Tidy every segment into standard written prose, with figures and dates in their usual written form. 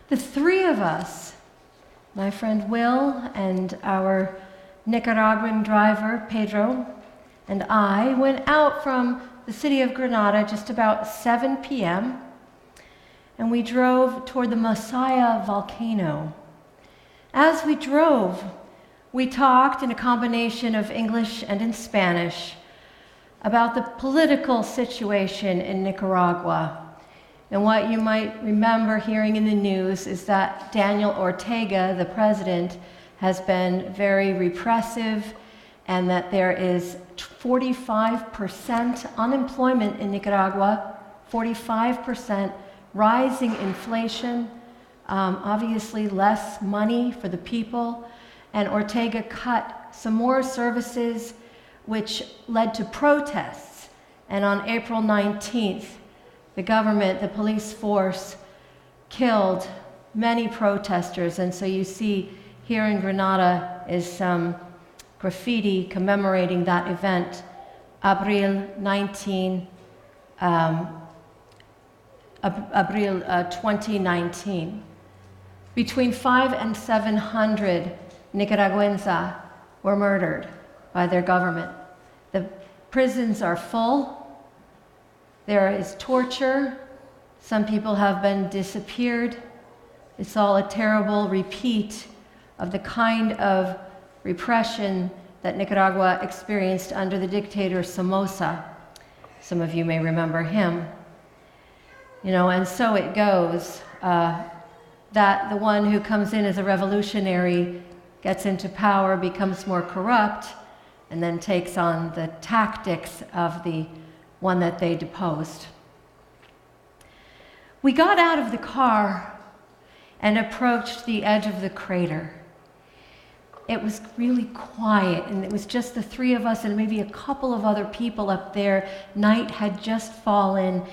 The three of us, my friend Will and our Nicaraguan driver, Pedro, and I went out from the city of Granada just about 7 p.m., and we drove toward the Masaya volcano. As we drove, we talked in a combination of English and in Spanish about the political situation in Nicaragua. And what you might remember hearing in the news is that Daniel Ortega, the president, has been very repressive, and that there is 45% unemployment in Nicaragua, 45% rising inflation, obviously less money for the people, and Ortega cut some more services, which led to protests. And on April 19th, the government, the police force, killed many protesters. And so you see here in Granada is some graffiti commemorating that event, April 2019. Between 500 and 700 Nicaraguans were murdered by their government. The prisons are full. There is torture. Some people have been disappeared. It's all a terrible repeat of the kind of repression that Nicaragua experienced under the dictator Somoza. Some of you may remember him. And so it goes, that the one who comes in as a revolutionary gets into power, becomes more corrupt, and then takes on the tactics of the one that they deposed. We got out of the car and approached the edge of the crater. It was really quiet, and it was just the three of us and maybe a couple of other people up there. Night had just fallen,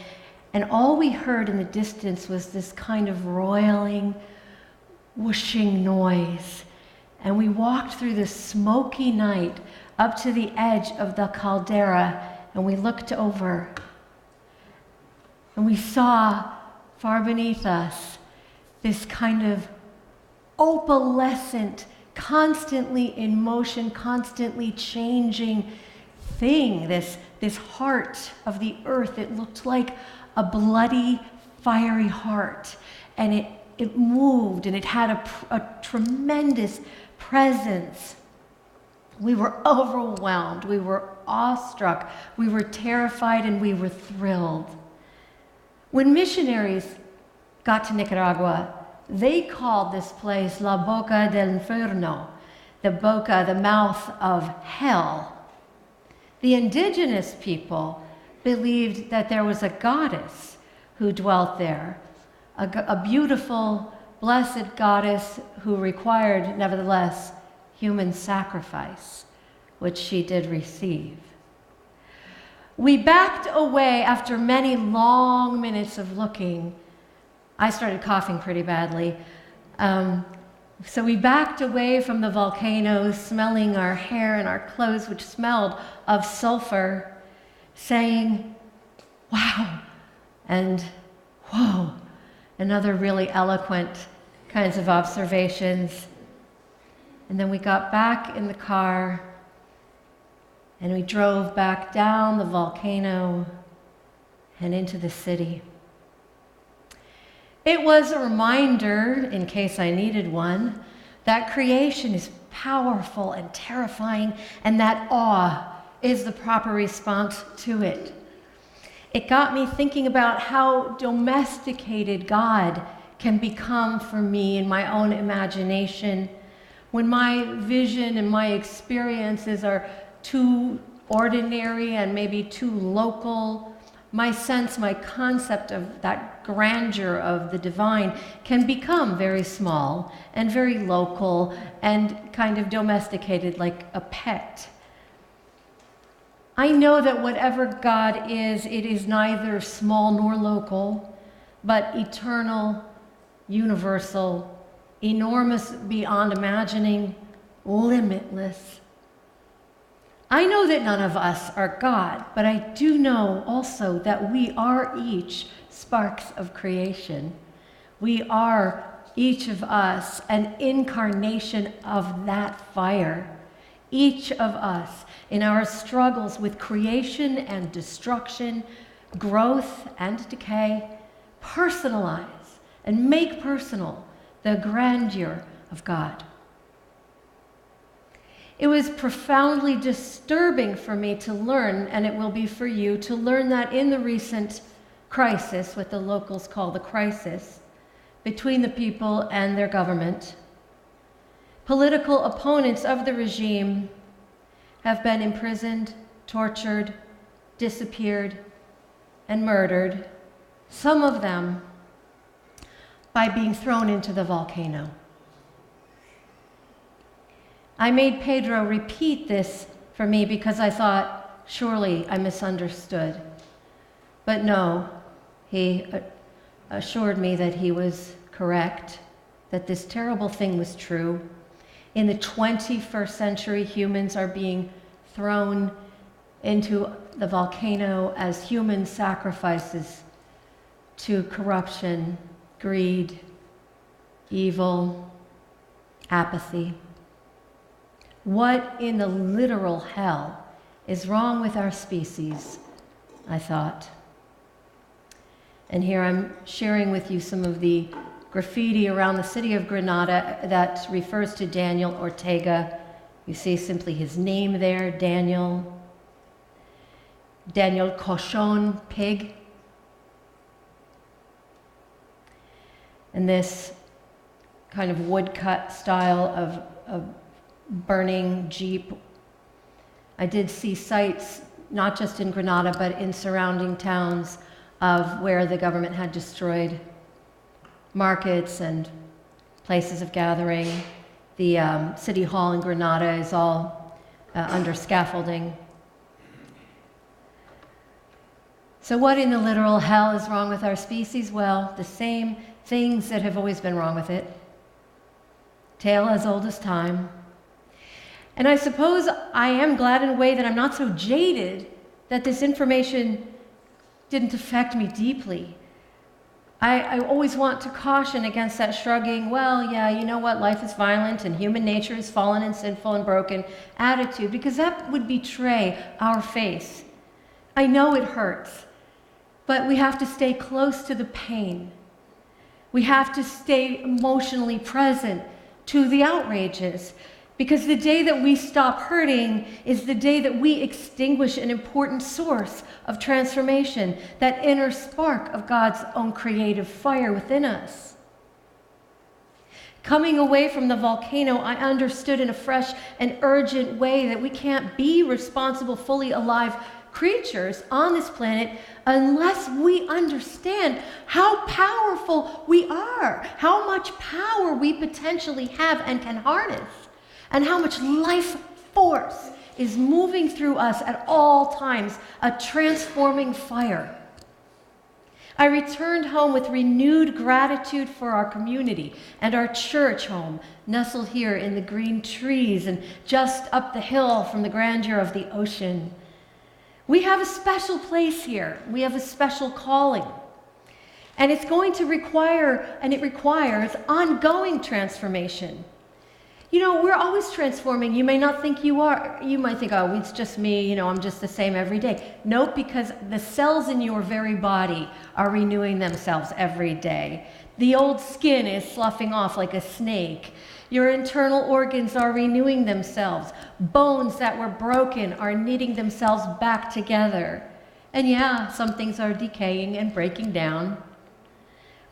and all we heard in the distance was this kind of roiling, whooshing noise. And we walked through this smoky night up to the edge of the caldera, and we looked over, and we saw far beneath us this kind of opalescent, constantly in motion, constantly changing thing, this heart of the earth. It looked like a bloody, fiery heart, and it moved, and it had a tremendous presence. We were overwhelmed, we were awestruck, we were terrified, and we were thrilled. When missionaries got to Nicaragua, they called this place La Boca del Inferno, the boca, the mouth of hell. The indigenous people believed that there was a goddess who dwelt there, a beautiful, blessed goddess who required, nevertheless, human sacrifice, which she did receive. We backed away after many long minutes of looking. I started coughing pretty badly. So we backed away from the volcano, smelling our hair and our clothes, which smelled of sulfur, saying, wow, and whoa, and other really eloquent kinds of observations. And then we got back in the car, and we drove back down the volcano and into the city. It was a reminder, in case I needed one, that creation is powerful and terrifying, and that awe is the proper response to it. It got me thinking about how domesticated God can become for me in my own imagination. When my vision and my experiences are too ordinary and maybe too local, my sense, my concept of that grandeur of the divine can become very small and very local and kind of domesticated, like a pet. I know that whatever God is, it is neither small nor local, but eternal, universal, enormous beyond imagining, limitless. I know that none of us are God, but I do know also that we are each sparks of creation. We are each of us an incarnation of that fire. Each of us in our struggles with creation and destruction, growth and decay, personalize and make personal the grandeur of God. It was profoundly disturbing for me to learn, and it will be for you, to learn that in the recent crisis, what the locals call the crisis, between the people and their government, political opponents of the regime have been imprisoned, tortured, disappeared, and murdered, some of them by being thrown into the volcano. I made Pedro repeat this for me because I thought, surely I misunderstood. But no, he assured me that he was correct, that this terrible thing was true. In the 21st century, humans are being thrown into the volcano as human sacrifices to corruption, greed, evil, apathy. What in the literal hell is wrong with our species, I thought. And here I'm sharing with you some of the graffiti around the city of Granada that refers to Daniel Ortega. You see simply his name there, Daniel Cochon, pig. And this kind of woodcut style of burning Jeep. I did see sites, not just in Granada, but in surrounding towns of where the government had destroyed markets and places of gathering. The city hall in Granada is all under scaffolding. So what in the literal hell is wrong with our species? Well, the same things that have always been wrong with it. Tale as old as time. And I suppose I am glad in a way that I'm not so jaded that this information didn't affect me deeply. I always want to caution against that shrugging, well, yeah, you know what, life is violent and human nature is fallen and sinful and broken attitude, because that would betray our faith. I know it hurts, but we have to stay close to the pain. We have to stay emotionally present to the outrages, because the day that we stop hurting is the day that we extinguish an important source of transformation, that inner spark of God's own creative fire within us. Coming away from the volcano, I understood in a fresh and urgent way that we can't be responsible, fully alive creatures on this planet unless we understand how powerful we are, how much power we potentially have and can harness, and how much life force is moving through us at all times, a transforming fire. I returned home with renewed gratitude for our community and our church home, nestled here in the green trees and just up the hill from the grandeur of the ocean. We have a special place here. We have a special calling. And it's going to require, and it requires, ongoing transformation. You know, we're always transforming. You may not think you are. You might think, oh, it's just me, you know, I'm just the same every day. Nope, because the cells in your very body are renewing themselves every day. The old skin is sloughing off like a snake. Your internal organs are renewing themselves. Bones that were broken are knitting themselves back together. And yeah, some things are decaying and breaking down.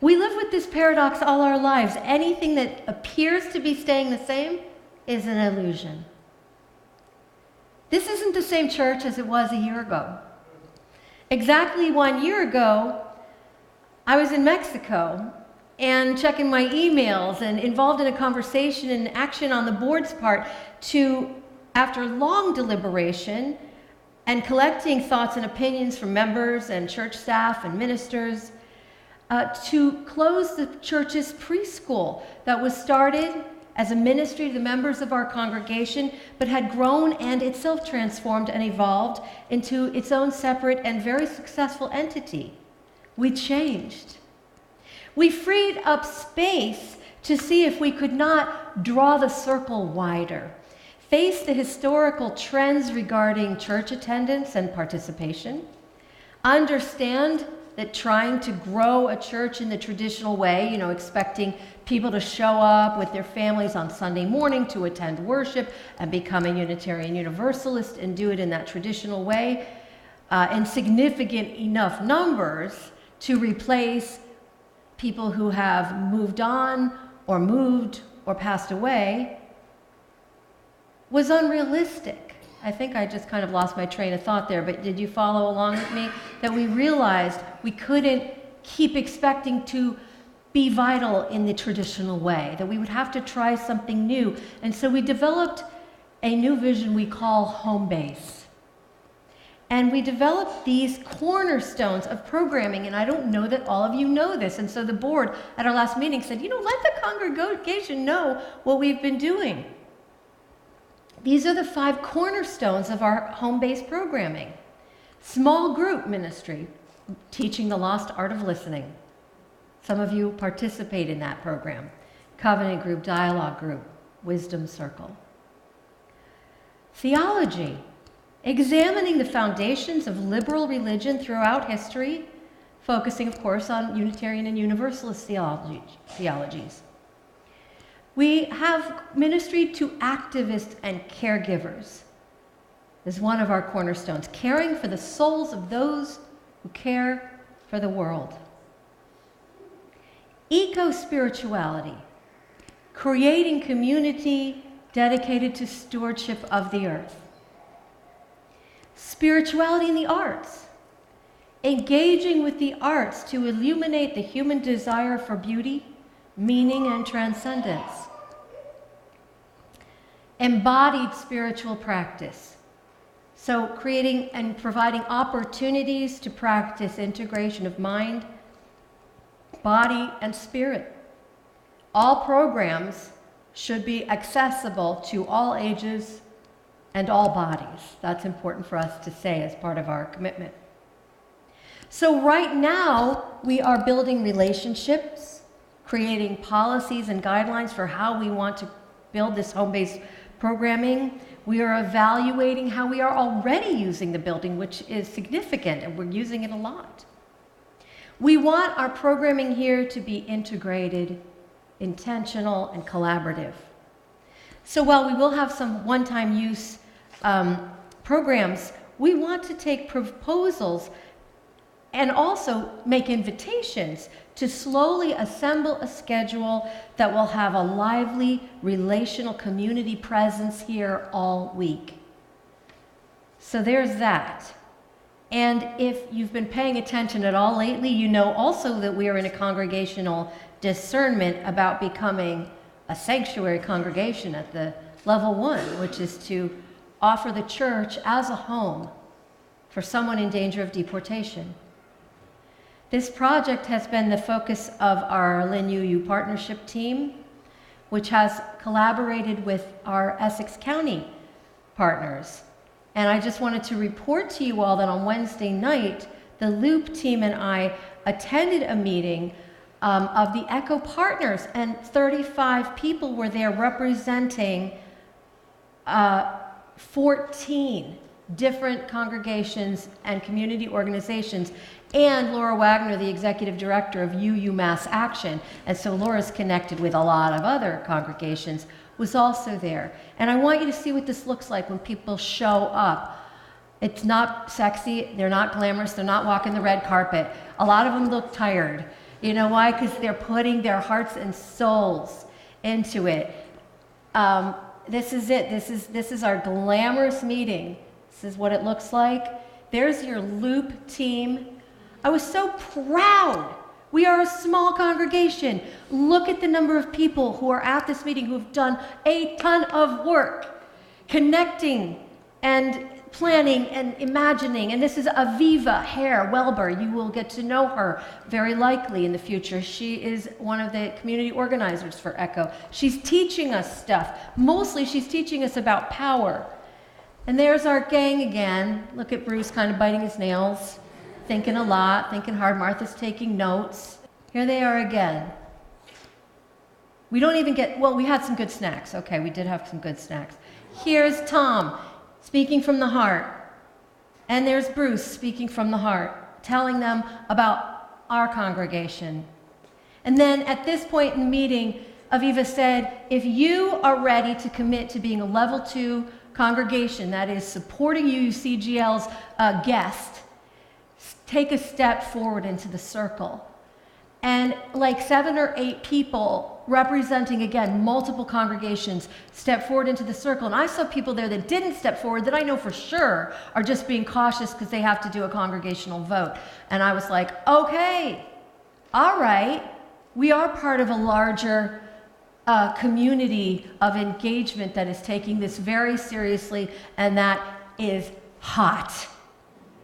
We live with this paradox all our lives. Anything that appears to be staying the same is an illusion. This isn't the same church as it was a year ago. Exactly 1 year ago, I was in Mexico and checking my emails and involved in a conversation and action on the board's part to, after long deliberation and collecting thoughts and opinions from members and church staff and ministers, to close the church's preschool that was started as a ministry to the members of our congregation, but had grown and itself transformed and evolved into its own separate and very successful entity. We changed. We freed up space to see if we could not draw the circle wider, face the historical trends regarding church attendance and participation, understand that trying to grow a church in the traditional way, expecting people to show up with their families on Sunday morning to attend worship and become a Unitarian Universalist and do it in that traditional way, in significant enough numbers to replace people who have moved on or moved or passed away, was unrealistic. I think I just kind of lost my train of thought there, but did you follow along with me? That we realized we couldn't keep expecting to be vital in the traditional way, that we would have to try something new. And so we developed a new vision we call home base. And we developed these cornerstones of programming, and I don't know that all of you know this. And so the board at our last meeting said, let the congregation know what we've been doing. These are the 5 cornerstones of our home-based programming. Small group ministry, teaching the lost art of listening. Some of you participate in that program. Covenant group, dialogue group, wisdom circle. Theology, examining the foundations of liberal religion throughout history, focusing, of course, on Unitarian and Universalist theologies. We have ministry to activists and caregivers is one of our cornerstones, caring for the souls of those who care for the world. Eco-spirituality, creating community dedicated to stewardship of the earth. Spirituality in the arts, engaging with the arts to illuminate the human desire for beauty, meaning, and transcendence. Embodied spiritual practice. So creating and providing opportunities to practice integration of mind, body, and spirit. All programs should be accessible to all ages and all bodies. That's important for us to say as part of our commitment. So right now, we are building relationships, creating policies and guidelines for how we want to build this home-based programming. We are evaluating how we are already using the building, which is significant, and we're using it a lot. We want our programming here to be integrated, intentional, and collaborative. So while we will have some one-time use programs, we want to take proposals and also make invitations to slowly assemble a schedule that will have a lively relational community presence here all week. So there's that. And if you've been paying attention at all lately, you know also that we are in a congregational discernment about becoming a sanctuary congregation at the level 1, which is to offer the church as a home for someone in danger of deportation. This project has been the focus of our Lynn UU partnership team, which has collaborated with our Essex County partners. And I just wanted to report to you all that on Wednesday night, the Loop team and I attended a meeting of the ECHO partners, and 35 people were there representing 14 different congregations and community organizations, and Laura Wagner, the executive director of UU Mass Action, and so Laura's connected with a lot of other congregations, was also there. And I want you to see what this looks like when people show up. It's not sexy, they're not glamorous, they're not walking the red carpet. A lot of them look tired. You know why? Because they're putting their hearts and souls into it. This is it. This is our glamorous meeting. This is what it looks like. There's your Loop team. I was so proud. We are a small congregation. Look at the number of people who are at this meeting who've done a ton of work, connecting and planning and imagining. And this is Aviva Hare Welber. You will get to know her very likely in the future. She is one of the community organizers for ECHO. She's teaching us stuff. Mostly she's teaching us about power. And there's our gang again. Look at Bruce kind of biting his nails, thinking a lot, thinking hard. Martha's taking notes. Here they are again. We don't even get, well, we had some good snacks. Okay, we did have some good snacks. Here's Tom speaking from the heart. And there's Bruce speaking from the heart, telling them about our congregation. And then at this point in the meeting, Aviva said, if you are ready to commit to being a level 2 congregation, that is supporting UCGL's guest, take a step forward into the circle. And like 7 or 8 people representing, again, multiple congregations step forward into the circle. And I saw people there that didn't step forward that I know for sure are just being cautious because they have to do a congregational vote. And I was like, okay, all right, we are part of a larger community of engagement that is taking this very seriously, and that is hot,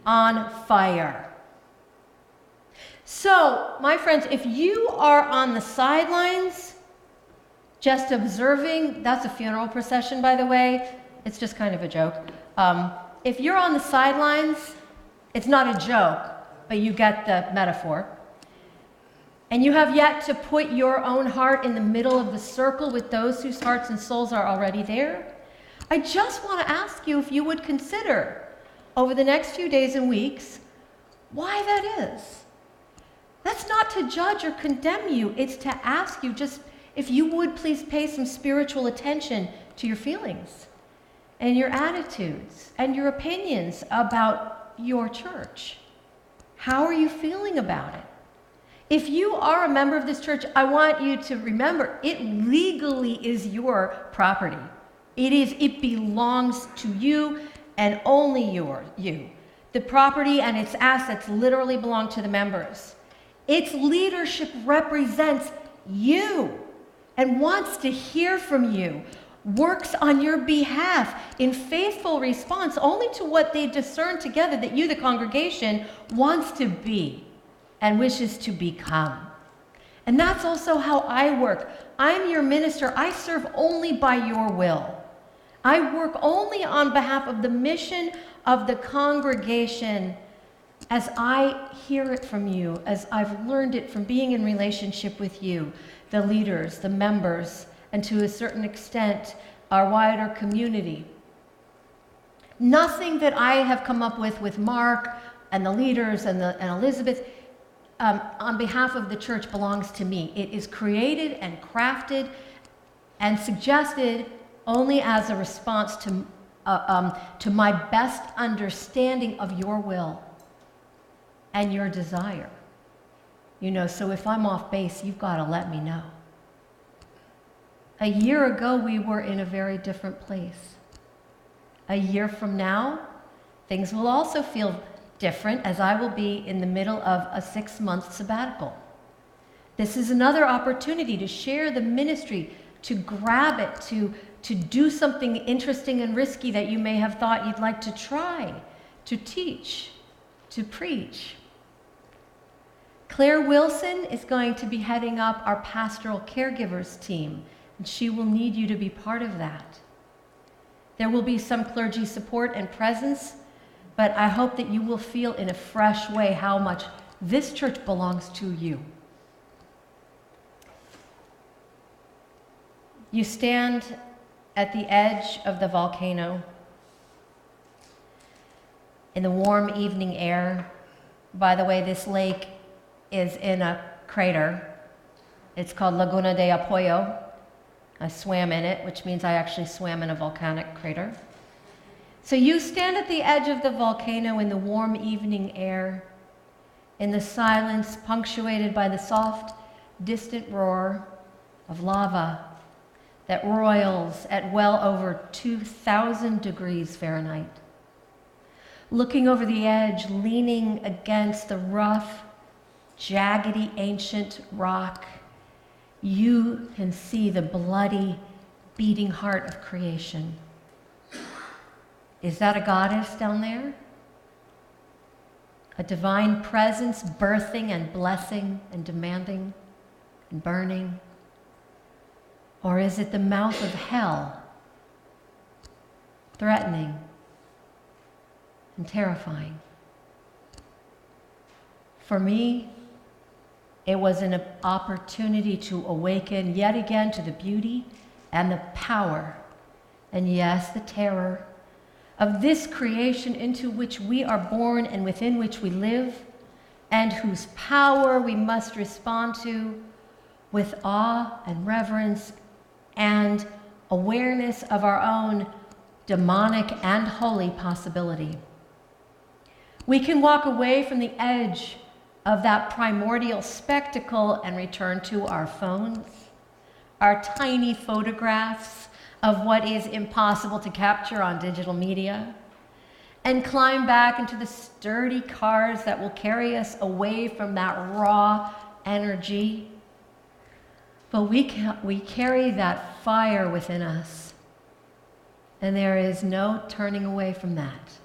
on fire. So, my friends, if you are on the sidelines, just observing, that's a funeral procession, by the way. It's just kind of a joke. If you're on the sidelines, it's not a joke, but you get the metaphor. And you have yet to put your own heart in the middle of the circle with those whose hearts and souls are already there, I just want to ask you if you would consider, over the next few days and weeks, why that is. That's not to judge or condemn you. It's to ask you just if you would please pay some spiritual attention to your feelings and your attitudes and your opinions about your church. How are you feeling about it? If you are a member of this church, I want you to remember it legally is your property. It belongs to you and only you. The property and its assets literally belong to the members. Its leadership represents you and wants to hear from you, works on your behalf in faithful response only to what they discern together that you, the congregation, wants to be and wishes to become. And that's also how I work. I'm your minister. I serve only by your will. I work only on behalf of the mission of the congregation as I hear it from you, as I've learned it from being in relationship with you, the leaders, the members, and to a certain extent, our wider community. Nothing that I have come up with Mark and the leaders and Elizabeth on behalf of the church belongs to me. It is created and crafted and suggested only as a response to my best understanding of your will and your desire. So if I'm off base, you've got to let me know. A year ago, we were in a very different place. A year from now, things will also feel different, as I will be in the middle of a 6-month sabbatical. This is another opportunity to share the ministry, to grab it, to do something interesting and risky that you may have thought you'd like to try, to teach, to preach. Claire Wilson is going to be heading up our pastoral caregivers team, and she will need you to be part of that. There will be some clergy support and presence, but I hope that you will feel in a fresh way how much this church belongs to you. You stand at the edge of the volcano in the warm evening air. By the way, this lake is in a crater. It's called Laguna de Apoyo. I swam in it, which means I actually swam in a volcanic crater. So you stand at the edge of the volcano in the warm evening air, in the silence punctuated by the soft, distant roar of lava that roils at well over 2,000 degrees Fahrenheit. Looking over the edge, leaning against the rough, jaggedy ancient rock, you can see the bloody, beating heart of creation. Is that a goddess down there? A divine presence birthing and blessing and demanding and burning? Or is it the mouth of hell, threatening and terrifying? For me, It was an opportunity to awaken yet again to the beauty and the power, and yes, the terror, of this creation into which we are born and within which we live, and whose power we must respond to with awe and reverence and awareness of our own demonic and holy possibility. We can walk away from the edge of that primordial spectacle and return to our phones, our tiny photographs of what is impossible to capture on digital media, and climb back into the sturdy cars that will carry us away from that raw energy. But we carry that fire within us, and there is no turning away from that.